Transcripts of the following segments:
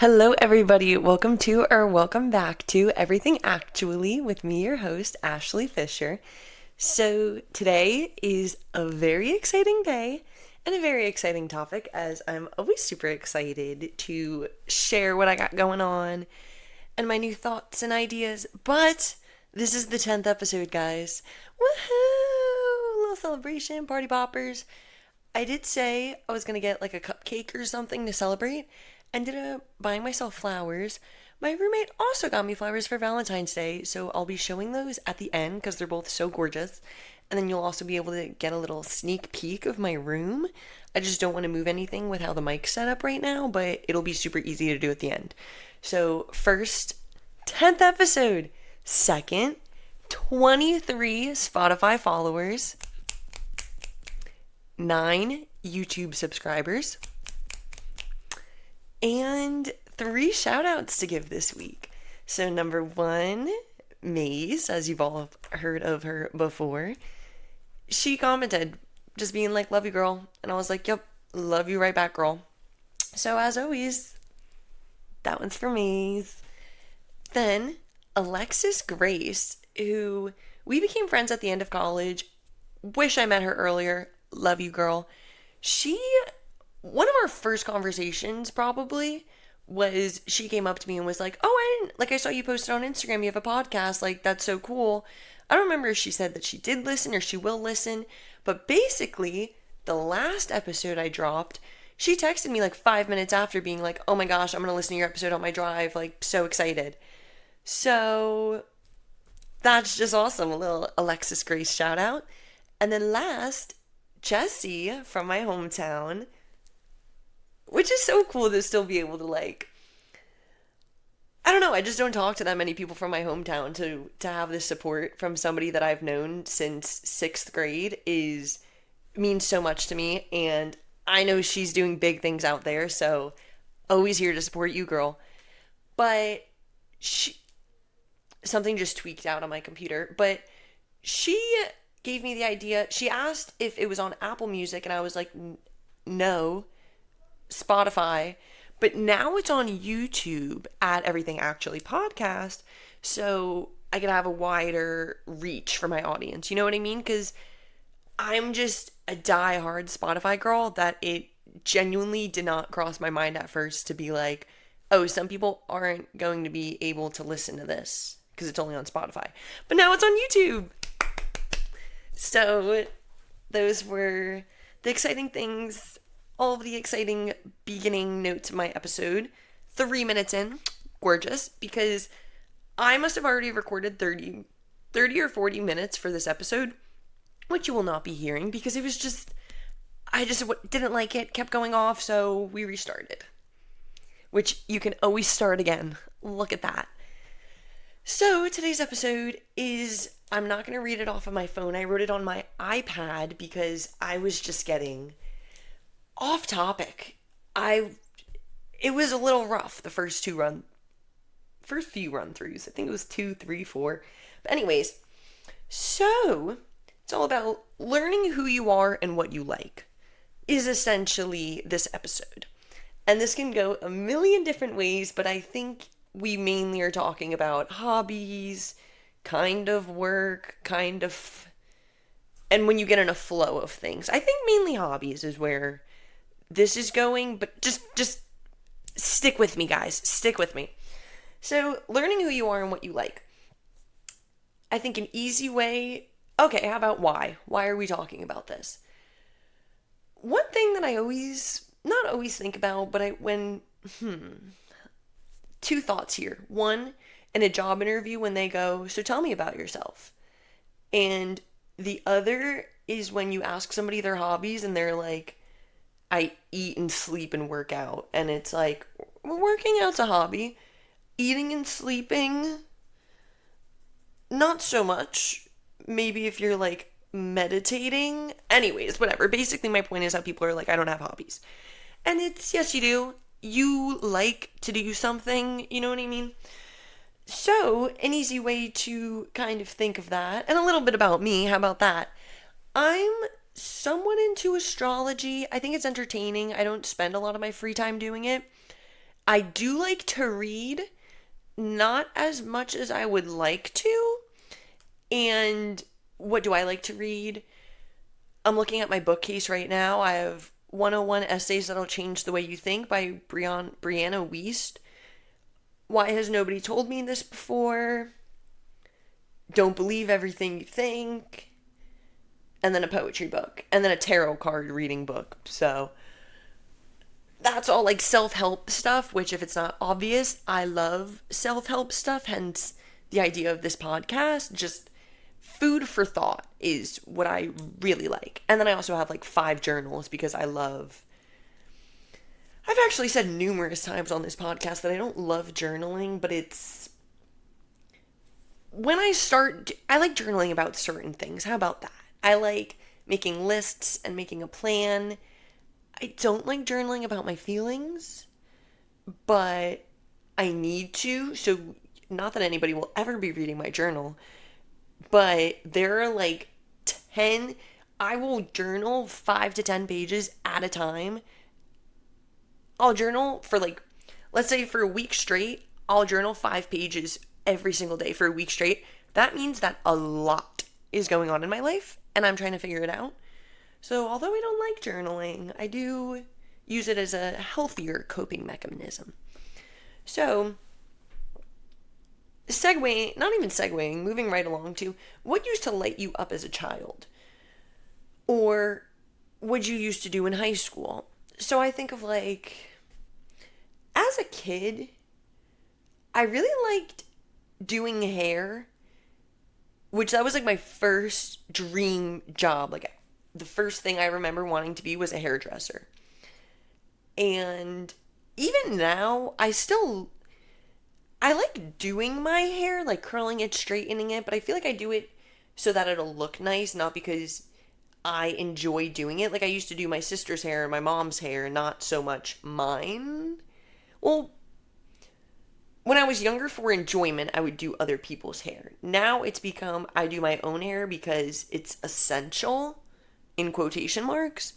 Hello, everybody. Welcome back to Everything Actually with me, your host, Ashley Fisher. So, today is a very exciting day and a very exciting topic, as I'm always super excited to share what I got going on and my new thoughts and ideas. But this is the 10th episode, guys. Woohoo! Little celebration, party poppers. I did say I was gonna get like a cupcake or something to celebrate. Ended up buying myself flowers. My roommate also got me flowers for Valentine's Day, so I'll be showing those at the end because they're both so gorgeous. And then you'll also be able to get a little sneak peek of my room. I just don't want to move anything with how the mic's set up right now, but it'll be super easy to do at the end. So, first, 10th episode. Second, 23 Spotify followers. 9 YouTube subscribers, and 3 shout outs to give this week. So, number 1, Maze, as you've all heard of her before, she commented, just being like, love you, girl. And I was like, yep, love you right back, girl. So, as always, that one's for Maze. Then, Alexis Grace, who we became friends at the end of college. Wish I met her earlier. Love you, girl. One of our first conversations probably was she came up to me and was like, oh, I saw you posted on Instagram, you have a podcast, like, that's so cool. I don't remember if she said that she did listen or she will listen, but basically, the last episode I dropped, she texted me like 5 minutes after being like, oh my gosh, I'm gonna listen to your episode on my drive, like, so excited. So, that's just awesome, a little Alexis Grace shout out. And then last, Jessie from my hometown, which is so cool to still be able to, like, I don't know, I just don't talk to that many people from my hometown. To have this support from somebody that I've known since 6th grade means so much to me, and I know she's doing big things out there, so always here to support you, girl. But something just tweaked out on my computer, but she gave me the idea. She asked if it was on Apple Music, and I was like, no, Spotify. But now it's on YouTube at Everything Actually Podcast, so I could have a wider reach for my audience. You know what I mean? Because I'm just a die-hard Spotify girl that it genuinely did not cross my mind at first to be like, oh, some people aren't going to be able to listen to this because it's only on Spotify. But now it's on YouTube. So, those were the exciting things, all of the exciting beginning notes of my episode. 3 minutes in, gorgeous, because I must have already recorded 30 or 40 minutes for this episode, which you will not be hearing because it was just, I just didn't like it, kept going off, so we restarted. Which you can always start again. Look at that. So, today's episode is, I'm not going to read it off of my phone. I wrote it on my iPad because I was just getting off topic. It was a little rough the first few run throughs. I think it was 2, 3, 4. But anyways, so it's all about learning who you are and what you like is essentially this episode. And this can go a million different ways, but I think we mainly are talking about hobbies, kind of work, and when you get in a flow of things. I think mainly hobbies is where this is going, but just stick with me, guys. Stick with me. So, learning who you are and what you like. I think an easy way. Okay, how about why? Why are we talking about this? One thing that I not always think about, but two thoughts here. One, in a job interview when they go, so tell me about yourself. And the other is when you ask somebody their hobbies and they're like, I eat and sleep and work out. And it's like, well, working out's a hobby. Eating and sleeping, not so much. Maybe if you're like meditating. Anyways, whatever. Basically, my point is how people are like, I don't have hobbies. And it's, yes, you do. You like to do something, you know what I mean? So, an easy way to kind of think of that, and a little bit about me, how about that? I'm somewhat into astrology. I think it's entertaining. I don't spend a lot of my free time doing it. I do like to read, not as much as I would like to. And what do I like to read? I'm looking at my bookcase right now. I have 101 Essays That'll Change the Way You Think by Brianna Wiest. Why Has Nobody Told Me This Before? Don't Believe Everything You Think. And then a poetry book. And then a tarot card reading book. So that's all like self-help stuff, which if it's not obvious, I love self-help stuff. Hence the idea of this podcast. Just food for thought is what I really like. And then I also have like 5 journals because I've actually said numerous times on this podcast that I don't love journaling, but it's when I like journaling about certain things. How about that? I like making lists and making a plan. I don't like journaling about my feelings, but I need to. So, not that anybody will ever be reading my journal, but there are like 10, I will journal 5 to 10 pages at a time. I'll journal for like, let's say for a week straight, I'll journal 5 pages every single day for a week straight. That means that a lot is going on in my life and I'm trying to figure it out. So although I don't like journaling, I do use it as a healthier coping mechanism. So, not even segueing, moving right along to what used to light you up as a child? Or what you used to do in high school? So I think of like, as a kid, I really liked doing hair, which that was like my first dream job. Like the first thing I remember wanting to be was a hairdresser. And even now, I like doing my hair, like curling it, straightening it, but I feel like I do it so that it'll look nice, not because I enjoy doing it. Like I used to do my sister's hair and my mom's hair, not so much mine. Well, when I was younger for enjoyment, I would do other people's hair. Now it's become I do my own hair because it's essential, in quotation marks.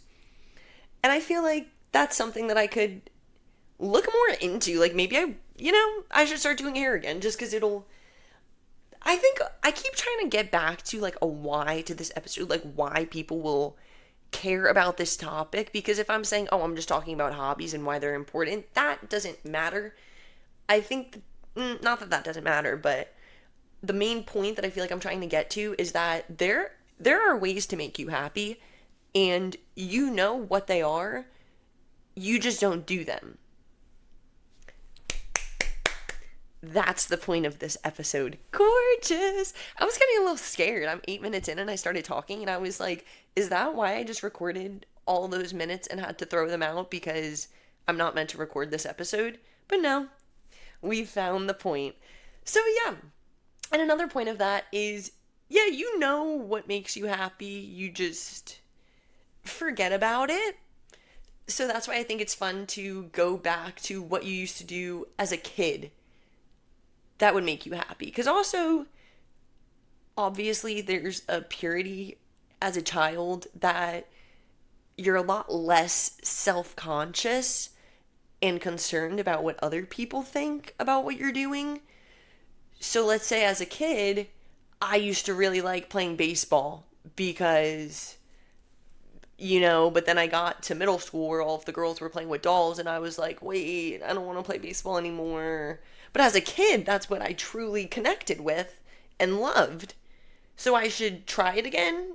And I feel like that's something that I could look more into. Like maybe I should start doing hair again just because I think I keep trying to get back to like a why to this episode, like why people will care about this topic. Because if I'm saying, oh, I'm just talking about hobbies and why they're important, that doesn't matter. I think, not that that doesn't matter, but the main point that I feel like I'm trying to get to is that there are ways to make you happy and you know what they are, you just don't do them. That's the point of this episode. Gorgeous. I was getting a little scared. I'm 8 minutes in and I started talking and I was like, is that why I just recorded all those minutes and had to throw them out because I'm not meant to record this episode? But no, we found the point. So yeah. And another point of that is, yeah, you know what makes you happy. You just forget about it. So that's why I think it's fun to go back to what you used to do as a kid that would make you happy. Because also, obviously, there's a purity as a child that you're a lot less self-conscious and concerned about what other people think about what you're doing. So let's say as a kid, I used to really like playing baseball because, but then I got to middle school where all of the girls were playing with dolls and I was like, wait, I don't want to play baseball anymore. But as a kid, that's what I truly connected with and loved. So I should try it again,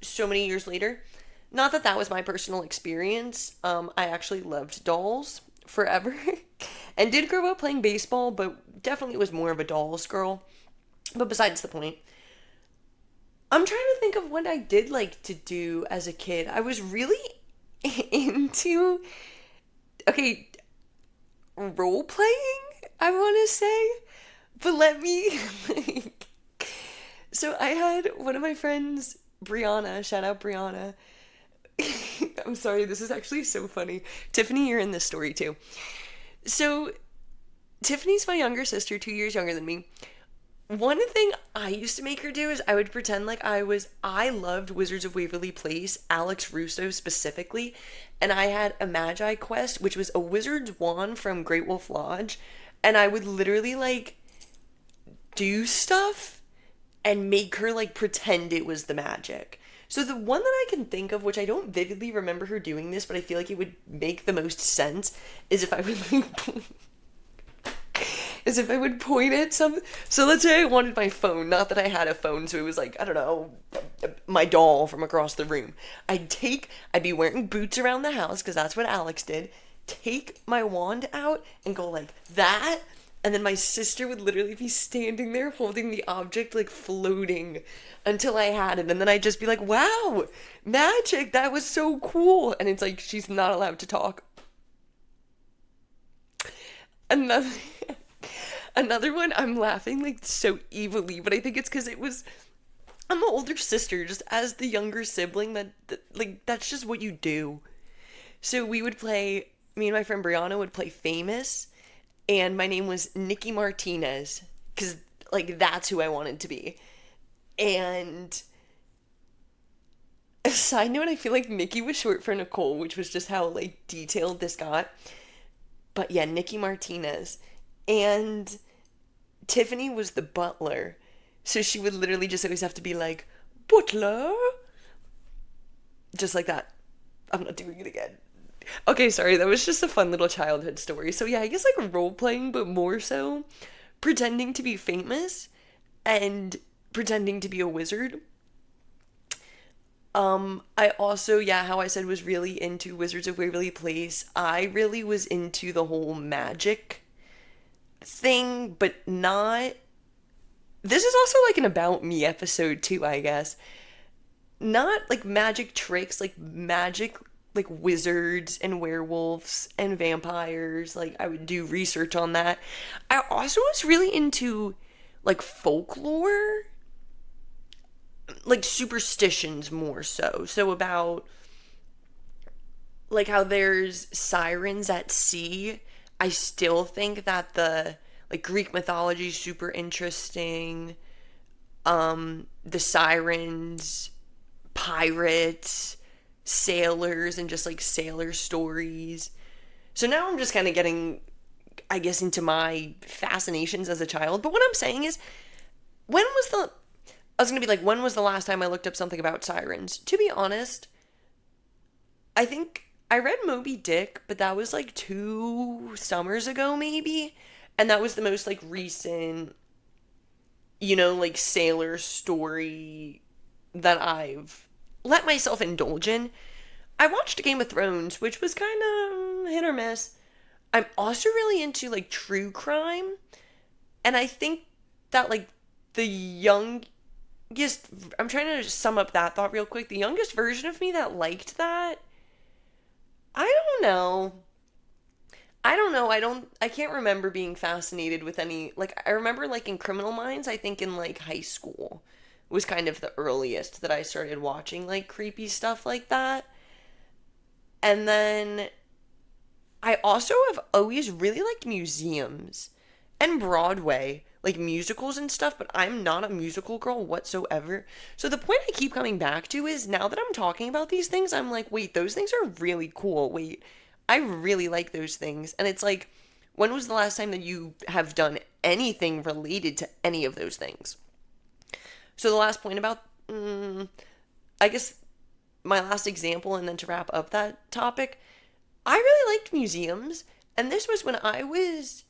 so many years later. Not that that was my personal experience. I actually loved dolls forever and did grow up playing baseball, but definitely was more of a dolls girl. But besides the point, I'm trying to think of what I did like to do as a kid. I was really into, role playing, I want to say. But let me, so I had one of my friends, Brianna, shout out Brianna. I'm sorry, this is actually so funny. Tiffany, you're in this story too. So, Tiffany's my younger sister, 2 years younger than me. One thing I used to make her do is I would pretend like I loved Wizards of Waverly Place, Alex Russo specifically, and I had a Magi quest, which was a wizard's wand from Great Wolf Lodge, and I would literally like do stuff and make her like pretend it was the magic. So the one that I can think of, which I don't vividly remember her doing this, but I feel like it would make the most sense, is if I would like is if I would point at some. So let's say I wanted my phone. Not that I had a phone, so it was like, I don't know, my doll from across the room. I'd be wearing boots around the house, because that's what Alex did. Take my wand out and go like that. And then my sister would literally be standing there holding the object, like floating until I had it. And then I'd just be like, wow, magic, that was so cool. And it's like, she's not allowed to talk. Another. Another one, I'm laughing like so evilly, but I think it's because I'm the older sister, just as the younger sibling, like, that's just what you do. So me and my friend Brianna would play Famous, and my name was Nikki Martinez, because, like, that's who I wanted to be. And, a side note, I feel like Nikki was short for Nicole, which was just how, like, detailed this got. But yeah, Nikki Martinez. And Tiffany was the butler. So she would literally just always have to be like, butler? Just like that. I'm not doing it again. Okay, sorry, that was just a fun little childhood story. So yeah, I guess like role playing, but more so pretending to be famous and pretending to be a wizard. I also, yeah, how I said was really into Wizards of Waverly Place. I really was into the whole magic thing, but not. This is also like an About Me episode too, I guess. Not like magic tricks, like magic, like wizards and werewolves and vampires. Like, I would do research on that. I also was really into like folklore, like superstitions more so. So about like how there's sirens at sea. I still think that the like Greek mythology is super interesting. The sirens, pirates, sailors, and just like sailor stories. So now I'm just kind of getting, I guess, into my fascinations as a child. But what I'm saying is, when was the I was gonna be like, when was the last time I looked up something about sirens? To be honest, I think I read Moby Dick, but that was like 2 summers ago, maybe. And that was the most like recent, like sailor story that I've let myself indulge in. I watched Game of Thrones, which was kind of hit or miss. I'm also really into like true crime. And I think that like the youngest, I'm trying to sum up that thought real quick. The youngest version of me that liked that, I don't know. I can't remember being fascinated with any, like, I remember, like, in Criminal Minds, I think in, like, high school was kind of the earliest that I started watching, like, creepy stuff like that. And then I also have always really liked museums and Broadway, like musicals and stuff, but I'm not a musical girl whatsoever. So the point I keep coming back to is, now that I'm talking about these things, I'm like, wait, those things are really cool. Wait, I really like those things. And it's like, when was the last time that you have done anything related to any of those things? So the last point about, I guess my last example, and then to wrap up that topic, I really liked museums. And this was when I was,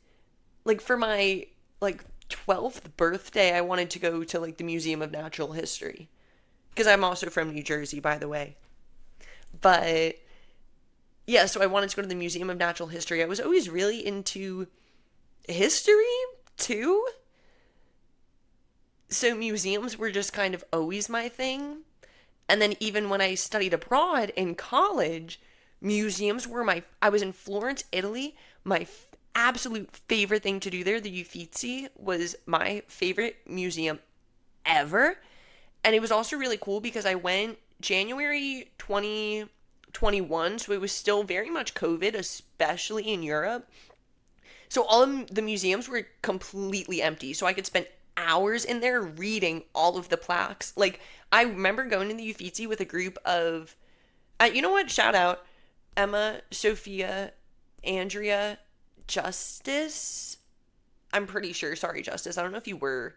like, for my, like, 12th birthday, I wanted to go to, like, the Museum of Natural History. Because I'm also from New Jersey, by the way. But yeah, so I wanted to go to the Museum of Natural History. I was always really into history, too. So museums were just kind of always my thing. And then even when I studied abroad in college, museums were I was in Florence, Italy. My absolute favorite thing to do there, the Uffizi, was my favorite museum ever. And it was also really cool because I went January 2021, so it was still very much COVID, especially in Europe. So all of the museums were completely empty, so I could spend hours in there reading all of the plaques. Like, I remember going to the Uffizi with a group of, you know what? Shout out Emma, Sophia, Andrea, Justice. I'm pretty sure. Sorry, Justice. I don't know if you were.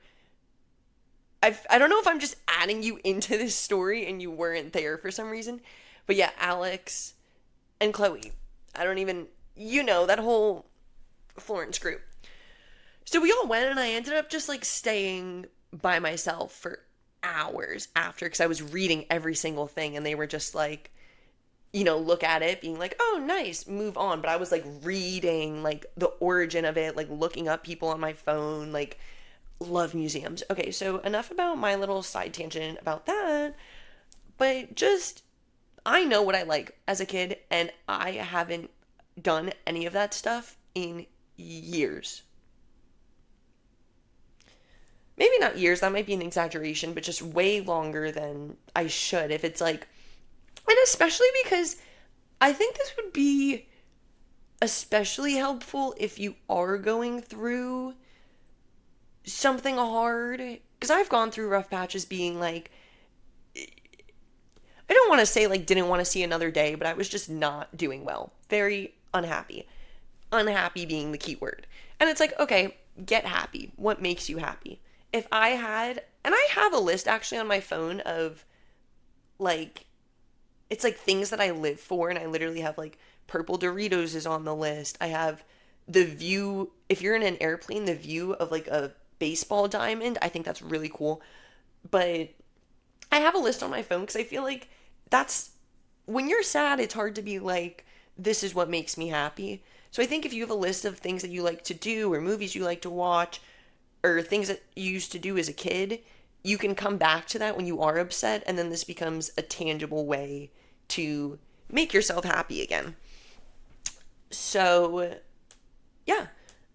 I don't know if I'm just adding you into this story and you weren't there for some reason. But yeah, Alex and Chloe. I don't even, that whole Florence group. So we all went and I ended up just like staying by myself for hours after because I was reading every single thing and they were just like, look at it, being like, oh, nice, move on. But I was like reading like the origin of it, like looking up people on my phone, like love museums. Okay, so enough about my little side tangent about that. But just, I know what I like as a kid, and I haven't done any of that stuff in years. Maybe not years, that might be an exaggeration, but just way longer than I should. If it's like, and especially because I think this would be especially helpful if you are going through something hard. Because I've gone through rough patches being like, I don't want to say like didn't want to see another day, but I was just not doing well. Very unhappy. Unhappy being the key word. And it's like, okay, get happy. What makes you happy? If I had, and I have a list actually on my phone of like, it's like things that I live for, and I literally have like purple Doritos is on the list. I have the view, if you're in an airplane, the view of like a baseball diamond. I think that's really cool. But I have a list on my phone because I feel like that's when you're sad, it's hard to be like, this is what makes me happy. So I think if you have a list of things that you like to do or movies you like to watch or things that you used to do as a kid, you can come back to that when you are upset, and then this becomes a tangible way to make yourself happy again. So, yeah.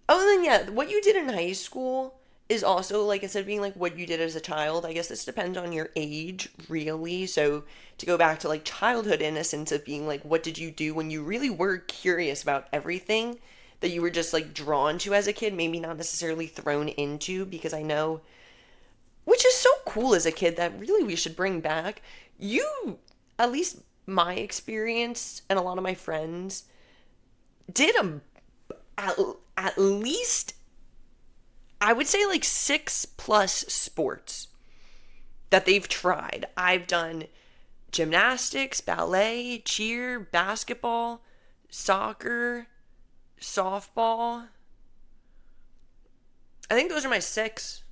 Oh, and then, yeah, what you did in high school is also, like, instead of being, like, what you did as a child, I guess this depends on your age, really. So, to go back to, like, childhood innocence of being, like, what did you do when you really were curious about everything that you were just, like, drawn to as a kid, maybe not necessarily thrown into, because I know, which is so cool as a kid that really we should bring back. You, at least my experience and a lot of my friends, did at, at least, I would say like 6+ sports that they've tried. I've done gymnastics, ballet, cheer, basketball, soccer, softball. I think those are my six.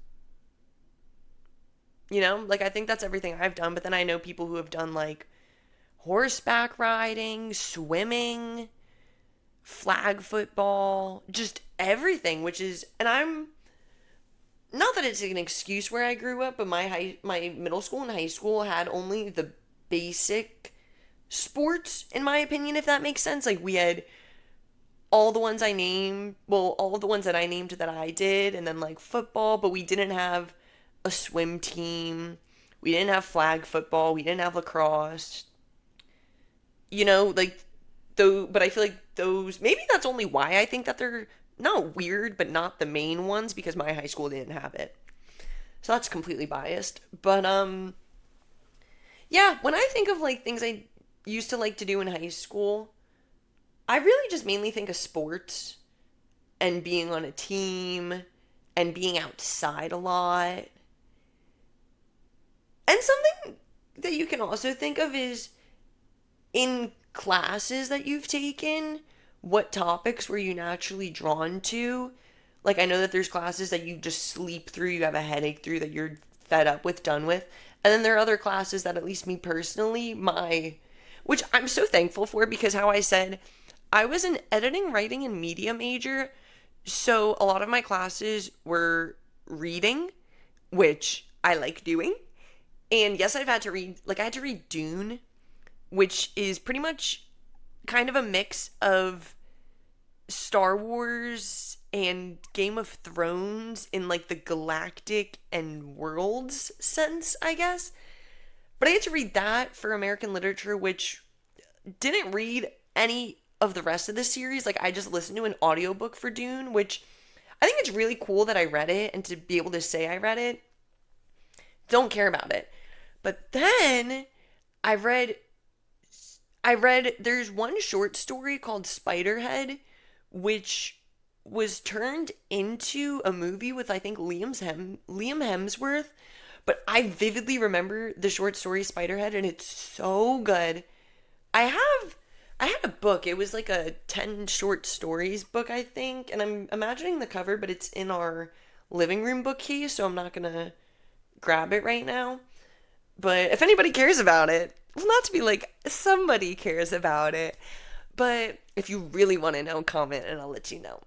Like I think that's everything I've done. But then I know people who have done like horseback riding, swimming, flag football, just everything, which is, and I'm, not that it's an excuse where I grew up, but my middle school and high school had only the basic sports, in my opinion, if that makes sense. Like we had all the ones I named, well, all of the ones that I named that I did, and then like football, but we didn't have a swim team. We didn't have flag football. We didn't have lacrosse. Like though, but I feel like those, maybe that's only why I think that they're not weird, but not the main ones because my high school didn't have it. So that's completely biased. But yeah, when I think of like things I used to like to do in high school, I really just mainly think of sports and being on a team and being outside a lot. And something that you can also think of is in classes that you've taken, what topics were you naturally drawn to? Like, I know that there's classes that you just sleep through, you have a headache through, that you're fed up with, done with. And then there are other classes that, at least me personally, which I'm so thankful for, because how I said, I was an editing, writing, and media major. So a lot of my classes were reading, which I like doing. And yes, I've had to read, like, I had to read Dune, which is pretty much kind of a mix of Star Wars and Game of Thrones in like the galactic and worlds sense, I guess. But I had to read that for American literature, which didn't read any of the rest of the series. Like I just listened to an audiobook for Dune, which I think it's really cool that I read it, and to be able to say I read it, don't care about it. But then I read there's one short story called Spiderhead, which was turned into a movie with I think Liam Hemsworth. But I vividly remember the short story Spiderhead, and it's so good. I have I had a book. It was like a 10 short stories book, I think, and I'm imagining the cover, but it's in our living room bookcase, so I'm not going to grab it right now. But if anybody cares about it, well, not to be like somebody cares about it, but if you really want to know, comment and I'll let you know.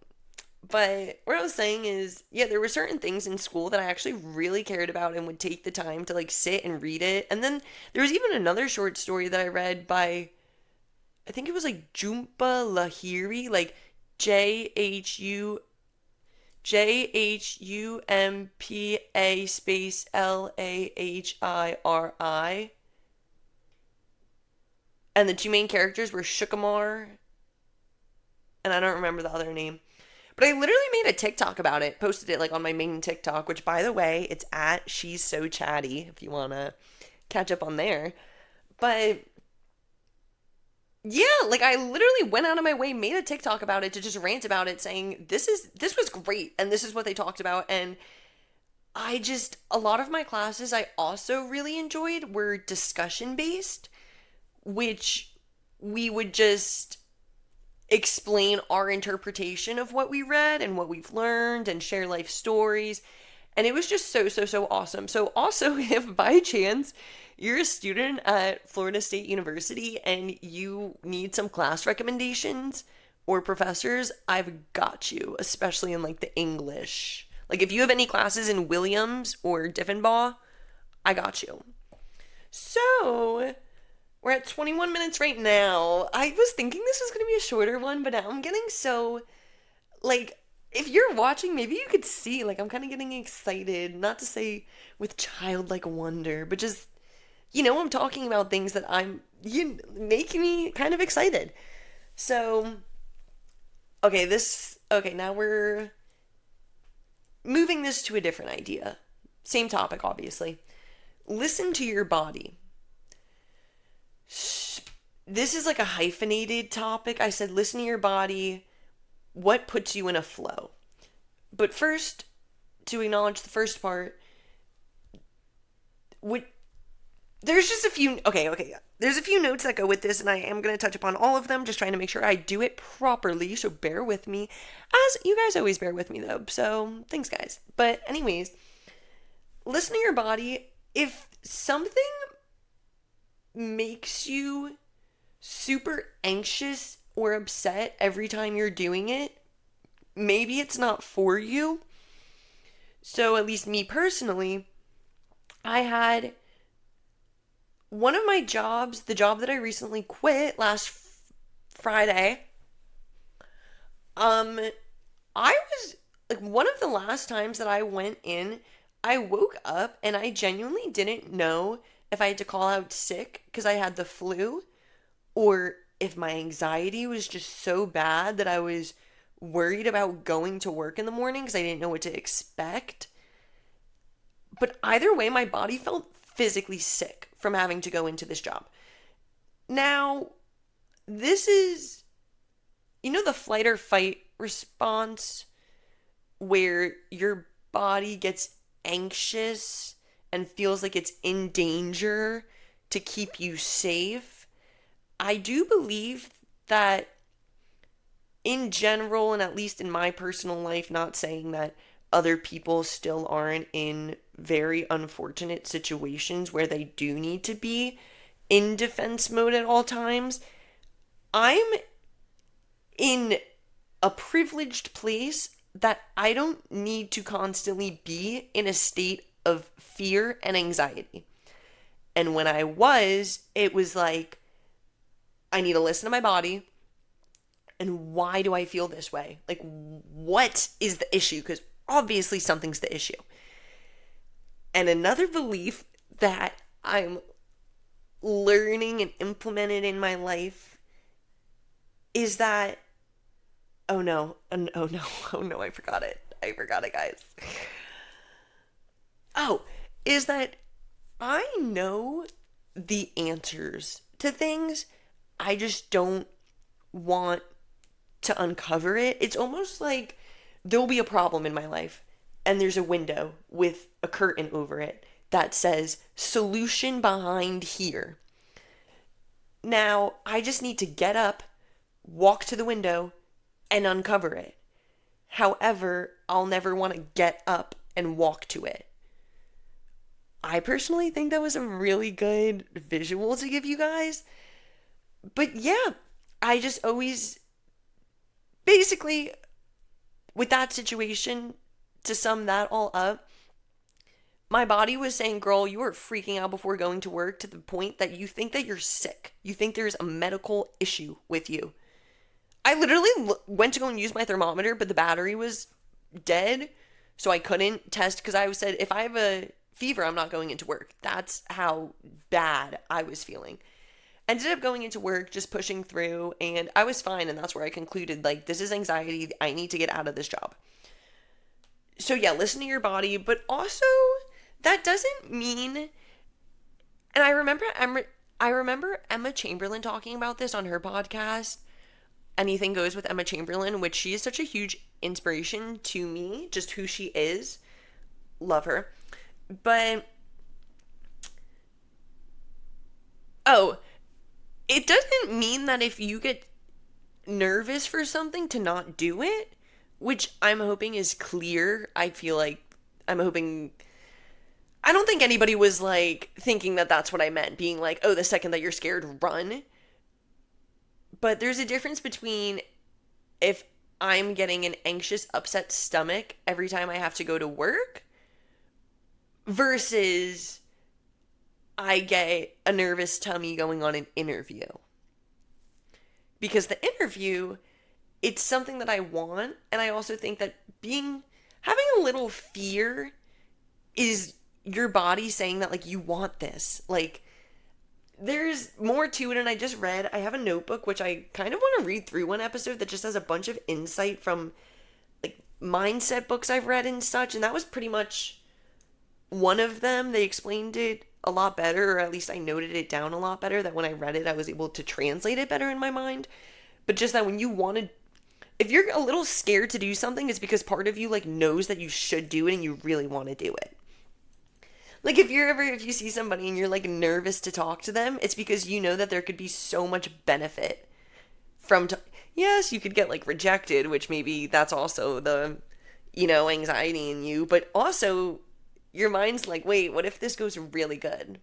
But what I was saying is, yeah, there were certain things in school that I actually really cared about and would take the time to like sit and read it. And then there was even another short story that I read by, I think it was like Jhumpa Lahiri, like Jhumpa space Lahiri. And the two main characters were Shukamar, and I don't remember the other name. But I literally made a TikTok about it, posted it like on my main TikTok, which by the way, it's at She's So Chatty if you wanna catch up on there. But yeah, like I literally went out of my way, made a TikTok about it to just rant about it, saying this was great and this is what they talked about. And I just a lot of my classes I also really enjoyed were discussion based, which we would just explain our interpretation of what we read and what we've learned and share life stories. And it was just so awesome. So, also, if by chance you're a student at Florida State University and you need some class recommendations or professors, I've got you, especially in like the English. Like, if you have any classes in Williams or Diffenbaugh, I got you. So, we're at 21 minutes right now. I was thinking this was going to be a shorter one, but now I'm getting so, like, if you're watching, maybe you could see, like, I'm kind of getting excited. Not to say with childlike wonder, but just, I'm talking about things that making me kind of excited. So, okay, now we're moving this to a different idea. Same topic, obviously. Listen to your body. This is like a hyphenated topic. I said listen to your body. What puts you in a flow? But first, to acknowledge the first part, what there's just a few okay. There's a few notes that go with this, and I am going to touch upon all of them, just trying to make sure I do it properly, so bear with me. As you guys always bear with me, though, so thanks, guys. But anyways, listen to your body. If something makes you super anxious or upset every time you're doing it, maybe it's not for you. So, at least me personally, I had one of my jobs, the job that I recently quit last Friday. I was like one of the last times that I went in, I woke up and I genuinely didn't know if I had to call out sick because I had the flu, or if my anxiety was just so bad that I was worried about going to work in the morning because I didn't know what to expect. But either way, my body felt physically sick from having to go into this job. Now, this is, the flight or fight response where your body gets anxious and feels like it's in danger to keep you safe. I do believe that in general, and at least in my personal life, not saying that other people still aren't in very unfortunate situations where they do need to be in defense mode at all times, I'm in a privileged place that I don't need to constantly be in a state of fear and anxiety. And when I was, it was like, I need to listen to my body. And why do I feel this way? Like, what is the issue? Because obviously something's the issue. And another belief that I'm learning and implemented in my life is that, oh no, I forgot it. I forgot it, guys. Oh, is that I know the answers to things. I just don't want to uncover it. It's almost like there'll be a problem in my life and there's a window with a curtain over it that says solution behind here. Now, I just need to get up, walk to the window, and uncover it. However, I'll never want to get up and walk to it. I personally think that was a really good visual to give you guys. But yeah, I just always basically with that situation, to sum that all up, my body was saying, girl, you are freaking out before going to work to the point that you think that you're sick. You think there's a medical issue with you. I literally went to go and use my thermometer, but the battery was dead. So I couldn't test because I said, if I have a fever, I'm not going into work. That's how bad I was feeling. Ended up going into work, just pushing through, and I was fine. And that's where I concluded, like, this is anxiety. I need to get out of this job. So yeah, listen to your body, but also that doesn't mean. And I remember Emma Chamberlain talking about this on her podcast. Anything Goes with Emma Chamberlain, which she is such a huge inspiration to me, just who she is. Love her. But oh, it doesn't mean that if you get nervous for something to not do it, which I'm hoping is clear. I feel like I'm hoping. I don't think anybody was like thinking that that's what I meant, being like, oh, the second that you're scared, run. But there's a difference between if I'm getting an anxious, upset stomach every time I have to go to work versus I get a nervous tummy going on an interview. Because the interview, it's something that I want, and I also think that having a little fear is your body saying that, like, you want this. Like, there's more to it, and I have a notebook, which I kind of want to read through one episode that just has a bunch of insight from, like, mindset books I've read and such, and that was pretty much one of them. They explained it a lot better, or at least I noted it down a lot better, that when I read it, I was able to translate it better in my mind. But just that when you wanted, if you're a little scared to do something, it's because part of you, like, knows that you should do it and you really want to do it. Like, if you see somebody and you're, like, nervous to talk to them, it's because you know that there could be so much benefit from, yes, you could get, like, rejected, which maybe that's also the, anxiety in you, but also your mind's like, wait, what if this goes really good?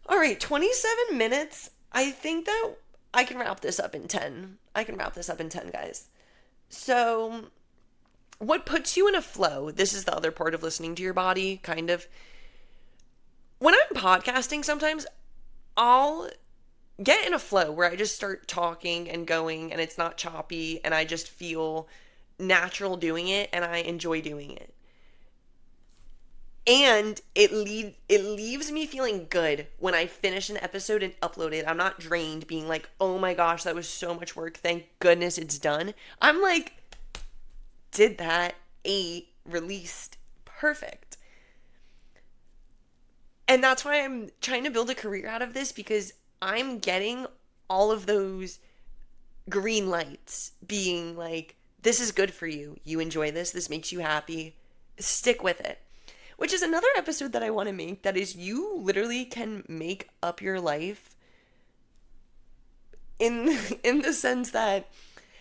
All right, 27 minutes. I think that I can wrap this up in 10. Guys. So, what puts you in a flow? This is the other part of listening to your body, kind of. When I'm podcasting, sometimes I'll get in a flow where I just start talking and going, and it's not choppy, and I just feel natural doing it, and I enjoy doing it. And it leaves me feeling good when I finish an episode and upload it. I'm not drained being like, oh my gosh, that was so much work. Thank goodness it's done. I'm like, did that, ate, released, perfect. And that's why I'm trying to build a career out of this, because I'm getting all of those green lights being like, this is good for you. You enjoy this. This makes you happy. Stick with it. Which is another episode that I want to make, that is, you literally can make up your life in the sense that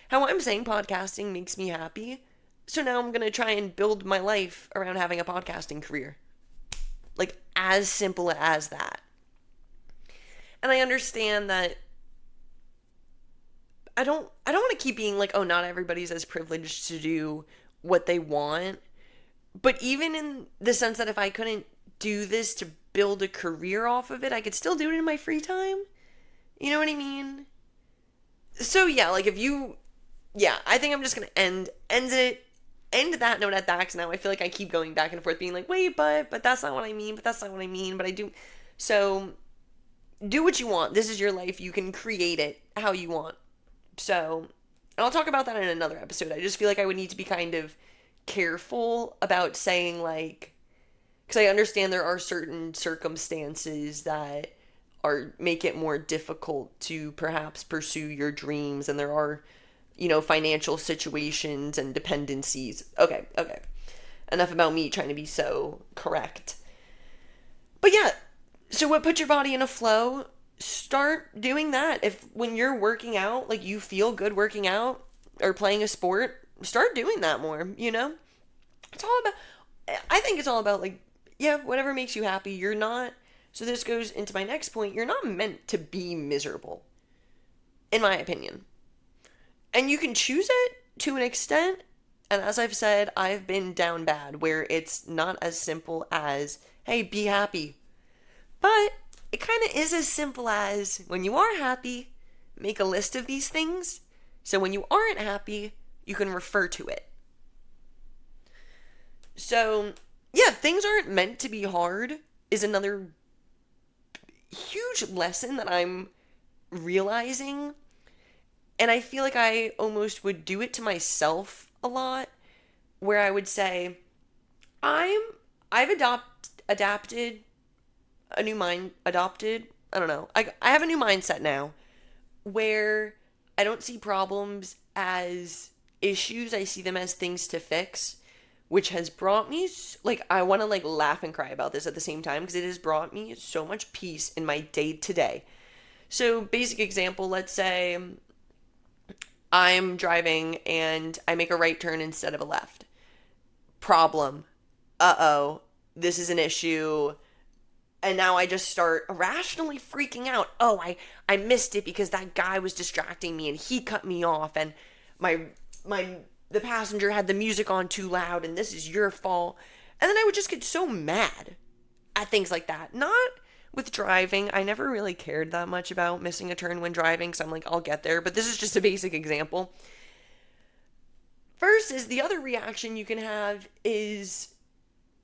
how I'm saying podcasting makes me happy. So now I'm going to try and build my life around having a podcasting career. Like, as simple as that. And I understand that I don't want to keep being like, oh, not everybody's as privileged to do what they want. But even in the sense that if I couldn't do this to build a career off of it, I could still do it in my free time. You know what I mean? So yeah, like I think I'm just going to end that note at that, because now I feel like I keep going back and forth being like, wait, but that's not what I mean, but I do. So do what you want. This is your life. You can create it how you want. So And I'll talk about that in another episode. I just feel like I would need to be kind of careful about saying, like, because I understand there are certain circumstances that are make it more difficult to perhaps pursue your dreams, and there are, financial situations and dependencies. Okay, okay. Enough about me trying to be so correct. But yeah, so what put your body in a flow? Start doing that. If when you're working out, like you feel good working out or playing a sport, start doing that more, It's all about I think it's all about, like, yeah, whatever makes you happy. You're not So this goes into my next point. You're not meant to be miserable, in my opinion. And you can choose it to an extent. And as I've said, I've been down bad where it's not as simple as, hey, be happy. But it kind of is as simple as when you are happy, make a list of these things. So when you aren't happy, you can refer to it. So, yeah, things aren't meant to be hard is another huge lesson that I'm realizing. And I feel like I almost would do it to myself a lot, where I would say, I'm I've adapted a new mind adopted I don't know. I have a new mindset now where I don't see problems as issues. I see them as things to fix, which has brought me, like, I want to, like, laugh and cry about this at the same time because it has brought me so much peace in my day to day. So, basic example, let's say I'm driving and I make a right turn instead of a left. Problem. Uh-oh. This is an issue. And now I just start irrationally freaking out. Oh, I missed it because that guy was distracting me and he cut me off, and my my the passenger had the music on too loud and this is your fault. And then I would just get so mad at things like that. Not with driving. I never really cared that much about missing a turn when driving, so I'm like, I'll get there, but this is just a basic example. Versus the other reaction you can have is,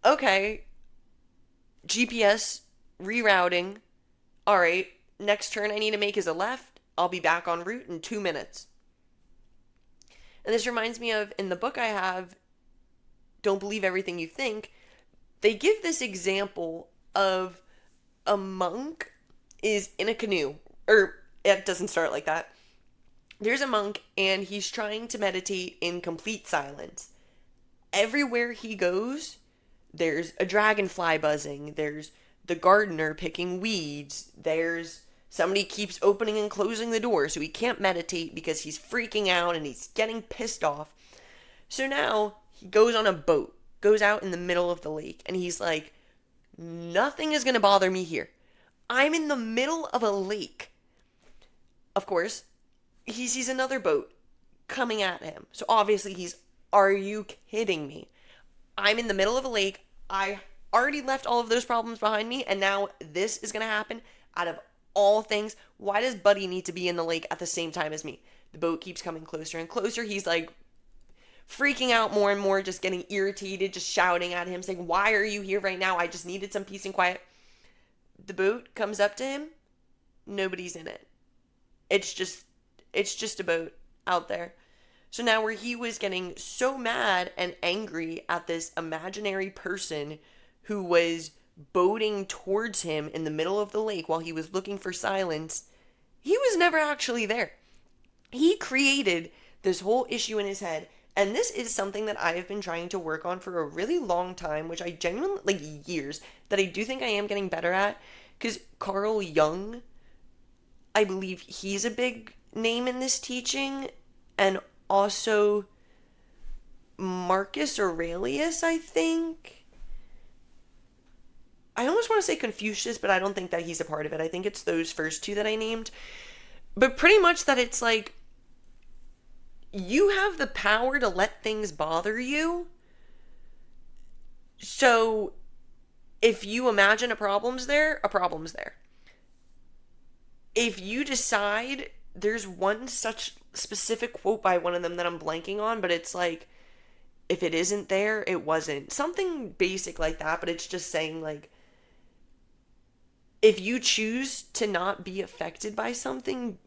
okay, GPS rerouting. All right, next turn I need to make is a left. I'll be back en route in 2 minutes. And this reminds me of, in the book I have, Don't Believe Everything You Think, they give this example of a monk is in a canoe. Or, it doesn't start like that. There's a monk and he's trying to meditate in complete silence. Everywhere he goes, there's a dragonfly buzzing, there's the gardener picking weeds, there's somebody keeps opening and closing the door, so he can't meditate because he's freaking out and he's getting pissed off. So now he goes on a boat, goes out in the middle of the lake, and he's like, nothing is going to bother me here. I'm in the middle of a lake. Of course, he sees another boat coming at him. So obviously are you kidding me? I'm in the middle of a lake. I already left all of those problems behind me, and now this is going to happen. Out of all things, why does Buddy need to be in the lake at the same time as me? The boat keeps coming closer and closer. He's like freaking out more and more, just getting irritated, just shouting at him, saying, why are you here right now? I just needed some peace and quiet. The boat comes up to him. Nobody's in it. It's just a boat out there. So now where he was getting so mad and angry at this imaginary person who was boating towards him in the middle of the lake while he was looking for silence, he was never actually there. He created this whole issue in his head. And this is something that I have been trying to work on for a really long time, which I genuinely, like, years, that I do think I am getting better at. Because Carl Jung, I believe he's a big name in this teaching. And also Marcus Aurelius, I think. I almost want to say Confucius, but I don't think that he's a part of it. I think it's those first two that I named. But pretty much that it's like, you have the power to let things bother you. So if you imagine a problem's there, a problem's there. If you decide, there's one such specific quote by one of them that I'm blanking on, but it's like, if it isn't there, it wasn't. Something basic like that, but it's just saying, like, if you choose to not be affected by something,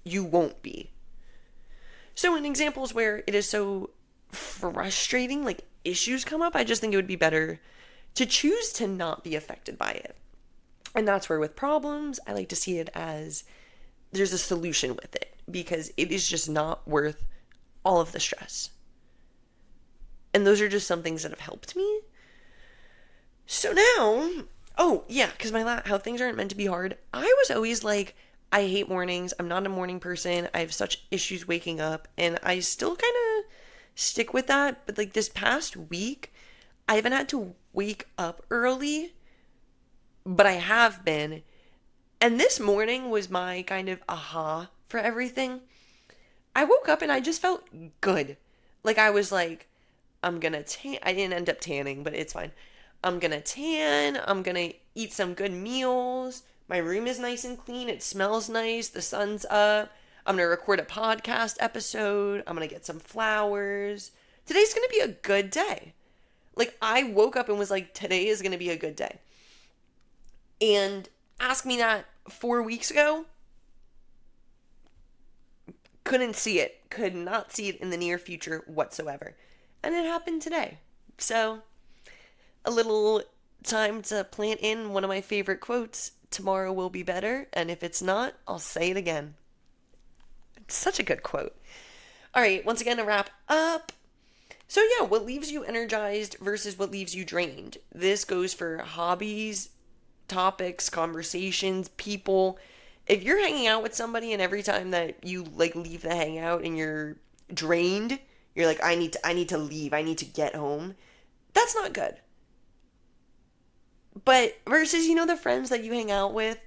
you won't be. So in examples where it is so frustrating, like issues come up, I just think it would be better to choose to not be affected by it. And that's where with problems, I like to see it as there's a solution with it, because it is just not worth all of the stress. And those are just some things that have helped me. So now, oh yeah, because how things aren't meant to be hard. I was always like, I hate mornings. I'm not a morning person. I have such issues waking up, and I still kind of stick with that. But like this past week, I haven't had to wake up early, but I have been. And this morning was my kind of aha for everything. I woke up and I just felt good. Like I was like, I'm gonna tan. I didn't end up tanning, but it's fine. I'm gonna tan. I'm gonna eat some good meals. My room is nice and clean. It smells nice. The sun's up. I'm gonna record a podcast episode. I'm gonna get some flowers. Today's gonna be a good day. Like I woke up and was like, today is gonna be a good day. And ask me that 4 weeks ago. Couldn't see it. Could not see it in the near future whatsoever. And it happened today. So, a little time to plant in one of my favorite quotes. Tomorrow will be better, and if it's not, I'll say it again. It's such a good quote. All right, once again, to wrap up. So yeah, what leaves you energized versus what leaves you drained. This goes for hobbies, topics, conversations, people. If you're hanging out with somebody and every time that you like leave the hangout and you're drained, you're like, I need to leave. I need to get home. That's not good. But versus, the friends that you hang out with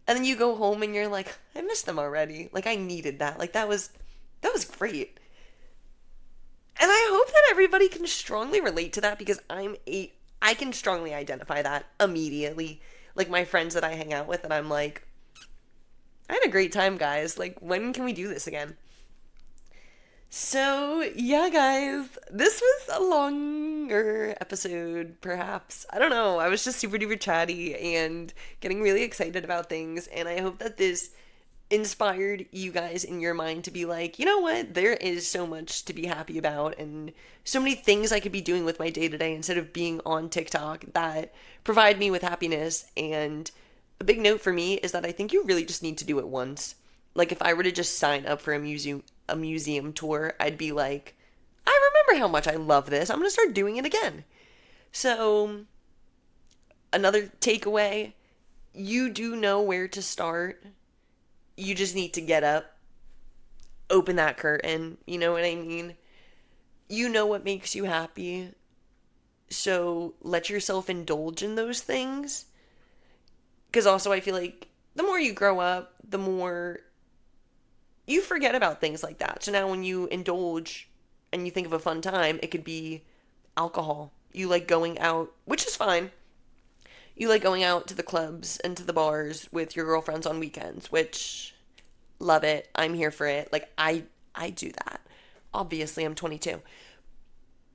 and then you go home and you're like, I miss them already. Like I needed that. Like that was great. And I hope that everybody can strongly relate to that, because I can strongly identify that immediately. Like my friends that I hang out with and I'm like, I had a great time, guys. Like, when can we do this again? So, yeah, guys, this was a longer episode, perhaps. I don't know. I was just super duper chatty and getting really excited about things. And I hope that this inspired you guys in your mind to be like, you know what? There is so much to be happy about and so many things I could be doing with my day to day instead of being on TikTok that provide me with happiness. And a big note for me is that I think you really just need to do it once. Like if I were to just sign up for a museum tour, I'd be like, I remember how much I love this. I'm going to start doing it again. So another takeaway, you do know where to start. You just need to get up, open that curtain, you know what I mean? You know what makes you happy. So let yourself indulge in those things. Because also I feel like the more you grow up, the more you forget about things like that. So now when you indulge and you think of a fun time, it could be alcohol. You like going out, which is fine. You like going out to the clubs and to the bars with your girlfriends on weekends, which, love it. I'm here for it. Like, I do that. Obviously, I'm 22.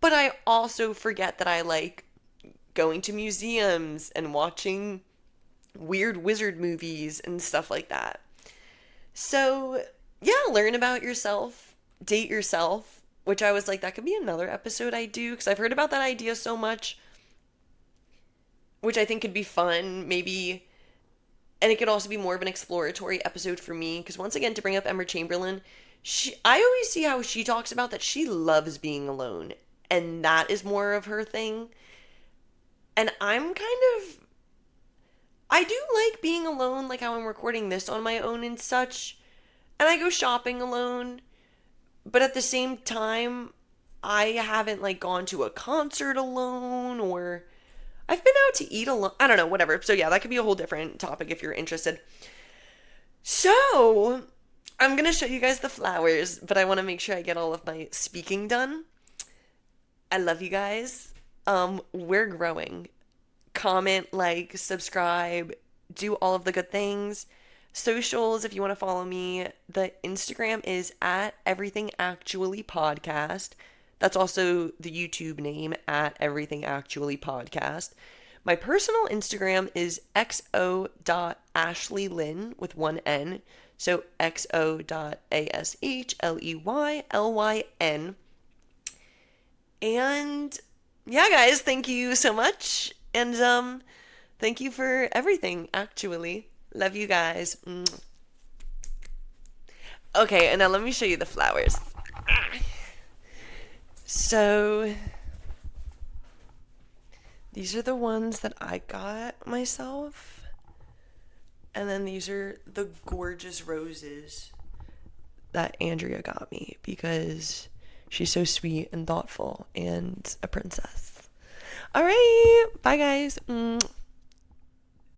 But I also forget that I like going to museums and watching weird wizard movies and stuff like that. So, yeah, learn about yourself, date yourself, which I was like, that could be another episode I do, because I've heard about that idea so much, which I think could be fun, maybe. And it could also be more of an exploratory episode for me, because once again, to bring up Emma Chamberlain, I always see how she talks about that she loves being alone, and that is more of her thing. And I do like being alone, like how I'm recording this on my own and such, and I go shopping alone, but at the same time, I haven't like gone to a concert alone, or I've been out to eat alone. I don't know, whatever. So yeah, that could be a whole different topic if you're interested. So, I'm going to show you guys the flowers, but I want to make sure I get all of my speaking done. I love you guys. We're growing. Comment, like, subscribe, do all of the good things. Socials, if you want to follow me, the Instagram is at Everything Actually Podcast. That's also the YouTube name, at Everything Actually Podcast. My personal Instagram is xo.ashleylyn with one N. So xo.ashleylyn. And yeah, guys, thank you so much. And thank you for everything, actually. Love you guys. Okay, and now let me show you the flowers. So these are the ones that I got myself. And then these are the gorgeous roses that Andrea got me because she's so sweet and thoughtful and a princess. All right, bye guys.